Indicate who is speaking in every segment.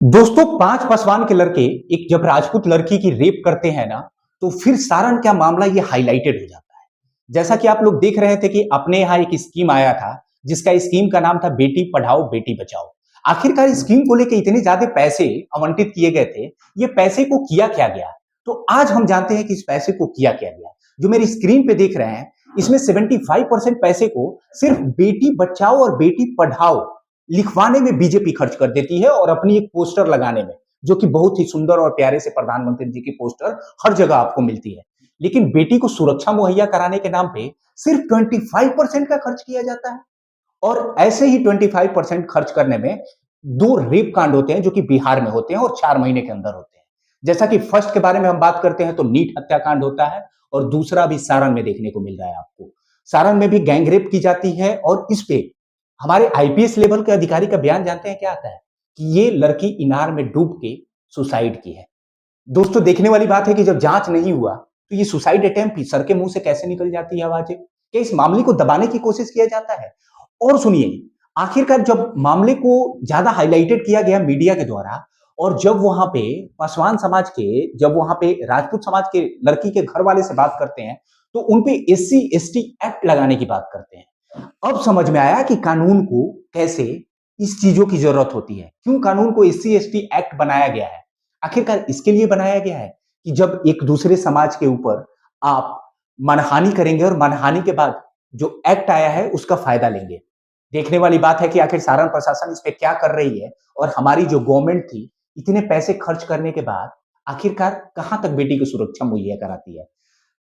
Speaker 1: दोस्तों 5 पासवान के लड़के एक जब राजपूत लड़की की रेप करते हैं ना, तो फिर सारण का मामला ये हाईलाइटेड हो जाता है। जैसा कि आप लोग देख रहे थे कि अपने यहाँ एक स्कीम आया था, जिसका स्कीम का नाम था बेटी पढ़ाओ बेटी बचाओ। आखिरकार इस स्कीम को लेकर इतने ज्यादा पैसे आवंटित किए गए थे, ये पैसे को किया क्या गया? तो आज हम जानते हैं कि इस पैसे को किया क्या गया। जो मेरी स्क्रीन पे देख रहे हैं, इसमें 75% पैसे को सिर्फ बेटी बचाओ और बेटी पढ़ाओ लिखवाने में बीजेपी खर्च कर देती है और अपनी एक पोस्टर लगाने में, जो कि बहुत ही सुंदर और प्यारे से प्रधानमंत्री जी की पोस्टर हर जगह आपको मिलती है। लेकिन बेटी को सुरक्षा मुहैया कराने के नाम पे सिर्फ 25% का खर्च किया जाता है। और ऐसे ही 25% खर्च करने में 2 रेप कांड होते हैं, जो कि बिहार में होते हैं और 4 महीने के अंदर होते हैं। जैसा कि फर्स्ट के बारे में हम बात करते हैं तो नीट हत्याकांड होता है, और दूसरा भी सारण में देखने को मिल रहा है आपको। सारण में भी गैंगरेप की जाती है, और इस पे हमारे आईपीएस लेवल के अधिकारी का बयान जानते हैं क्या आता है? कि ये लड़की इनार में डूब के सुसाइड की है। दोस्तों देखने वाली बात है कि जब जांच नहीं हुआ तो ये सुसाइड अटेम्प्ट सर के मुंह से कैसे निकल जाती है आवाजें? क्या इस मामले को दबाने की कोशिश किया जाता है? और सुनिए, आखिरकार जब मामले को ज्यादा हाईलाइटेड किया गया मीडिया के द्वारा, और जब वहां पे पासवान समाज के, जब वहां पे राजपूत समाज के लड़की के घर वाले से बात करते हैं, तो उनपे एससी एसटी एक्ट लगाने की बात करते हैं। अब समझ में आया कि कानून को कैसे इस चीजों की जरूरत होती है, क्यों कानून को एससी एसटी एक्ट बनाया गया है। आखिरकार इसके लिए बनाया गया है कि जब एक दूसरे समाज के ऊपर आप मानहानि करेंगे और मानहानि के बाद जो एक्ट आया है उसका फायदा लेंगे। देखने वाली बात है कि आखिर सारण प्रशासन इस पे क्या कर रही है, और हमारी जो गवर्नमेंट थी इतने पैसे खर्च करने के बाद आखिरकार कहां तक बेटी की सुरक्षा मुहैया कराती है।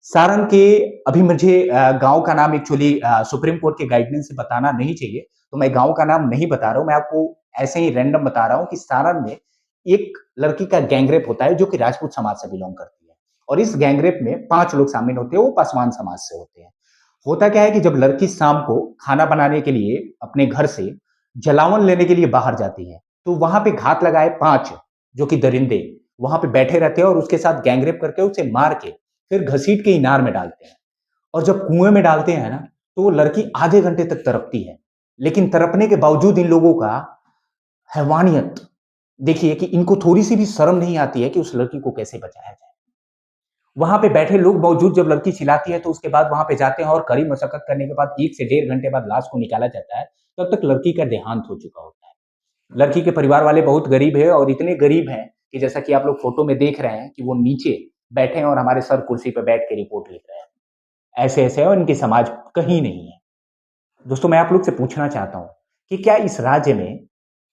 Speaker 1: सारण के, अभी मुझे गांव का नाम एक्चुअली सुप्रीम कोर्ट के गाइडलाइन से बताना नहीं चाहिए, तो मैं गांव का नाम नहीं बता रहा हूं। मैं आपको ऐसे ही रैंडम बता रहा हूं कि सारण में एक लड़की का गैंगरेप होता है, जो कि राजपूत समाज से बिलोंग करती है। और इस गैंगरेप में 5 लोग शामिल होते हैं, वो पासवान समाज से होते हैं। होता क्या है कि जब लड़की शाम को खाना बनाने के लिए अपने घर से जलावन लेने के लिए बाहर जाती है, तो वहां पे घात लगाए 5 जो कि दरिंदे वहां पे बैठे रहते हैं, और उसके साथ गैंगरेप करके उसे मार के फिर घसीट के इनार में डालते हैं। और जब कुएं में डालते हैं ना, तो वो लड़की आधे घंटे तक तड़पती है। लेकिन तड़पने के बावजूद इन लोगों का हैवानियत देखिए कि इनको थोड़ी सी भी शर्म नहीं आती है कि उस लड़की को कैसे बचाया जाए। वहां पे बैठे लोग बावजूद जब लड़की चिल्लाती है तो उसके बाद वहां पे जाते हैं, और कड़ी मशक्कत करने के बाद 1 से 1.5 घंटे बाद लाश को निकाला जाता है। तब तक लड़की का देहांत हो चुका होता है। लड़की के परिवार वाले बहुत गरीब है, और इतने गरीब हैं कि जैसा कि आप लोग फोटो में देख रहे हैं कि वो नीचे बैठे हैं और हमारे सर कुर्सी पर बैठ के रिपोर्ट लिख रहे हैं। ऐसे ऐसे है, और इनकी समाज कहीं नहीं है। दोस्तों मैं आप लोग से पूछना चाहता हूं कि क्या इस राज्य में,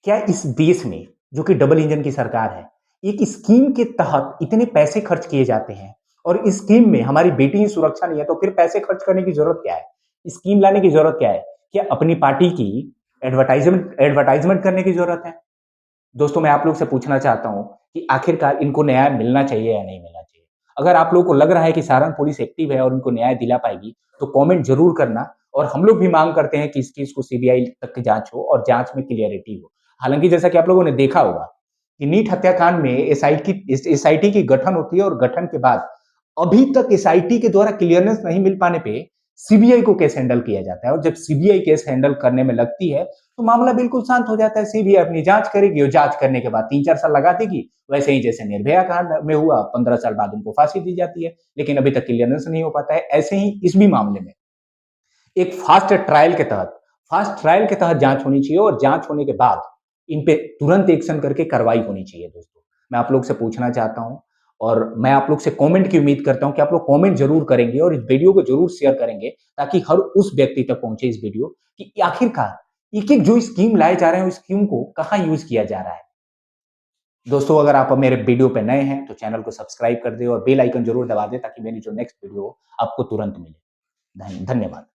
Speaker 1: क्या इस देश में, जो कि डबल इंजन की सरकार है, एक स्कीम के तहत इतने पैसे खर्च किए जाते हैं, और इस स्कीम में हमारी बेटी की सुरक्षा नहीं है, तो फिर पैसे खर्च करने की जरूरत क्या है? स्कीम लाने की जरूरत क्या है? क्या अपनी पार्टी की एडवर्टाइजमेंट एडवर्टाइजमेंट करने की जरूरत है? दोस्तों मैं आप लोग से पूछना चाहता हूं कि आखिरकार इनको न्याय मिलना चाहिए या नहीं मिलना चाहिए? अगर आप लोगों को लग रहा है कि सारण पुलिस एक्टिव है और उनको न्याय दिला पाएगी, तो कमेंट जरूर करना। और हम लोग भी मांग करते हैं कि इस केस को सीबीआई तक की जांच हो और जांच में क्लियरिटी हो। हालांकि जैसा कि आप लोगों ने देखा होगा कि नीट हत्याकांड में एसआईटी की गठन होती है, और गठन के बाद अभी तक एसआईटी के द्वारा क्लियरेंस नहीं मिल पाने पे सीबीआई को केस हैंडल किया जाता है। और जब सीबीआई केस हैंडल करने में लगती है तो मामला बिल्कुल शांत हो जाता है। सीबीआई अपनी जांच करेगी, और जांच करने के बाद 3-4 साल लगा देगी। वैसे ही जैसे निर्भया कांड में हुआ, 15 साल बाद उनको फांसी दी जाती है, लेकिन अभी तक क्लियरेंस नहीं हो पाता है। ऐसे ही इस भी मामले में एक फास्ट ट्रायल के तहत जांच होनी चाहिए, और जांच होने के बाद इन पे तुरंत एक्शन करके कार्रवाई होनी चाहिए। दोस्तों मैं आप लोग से पूछना चाहता हूं, और मैं आप लोग से कमेंट की उम्मीद करता हूं कि आप लोग कमेंट जरूर करेंगे और इस वीडियो को जरूर शेयर करेंगे, ताकि हर उस व्यक्ति तक पहुंचे इस वीडियो कि आखिरकार एक एक जो स्कीम लाए जा रहे हैं, उस स्कीम को कहां यूज किया जा रहा है। दोस्तों अगर आप मेरे वीडियो पे नए हैं तो चैनल को सब्सक्राइब कर दे और बेल आइकन जरूर दबा दे, ताकि मेरी जो नेक्स्ट वीडियो आपको तुरंत मिले। धन्यवाद।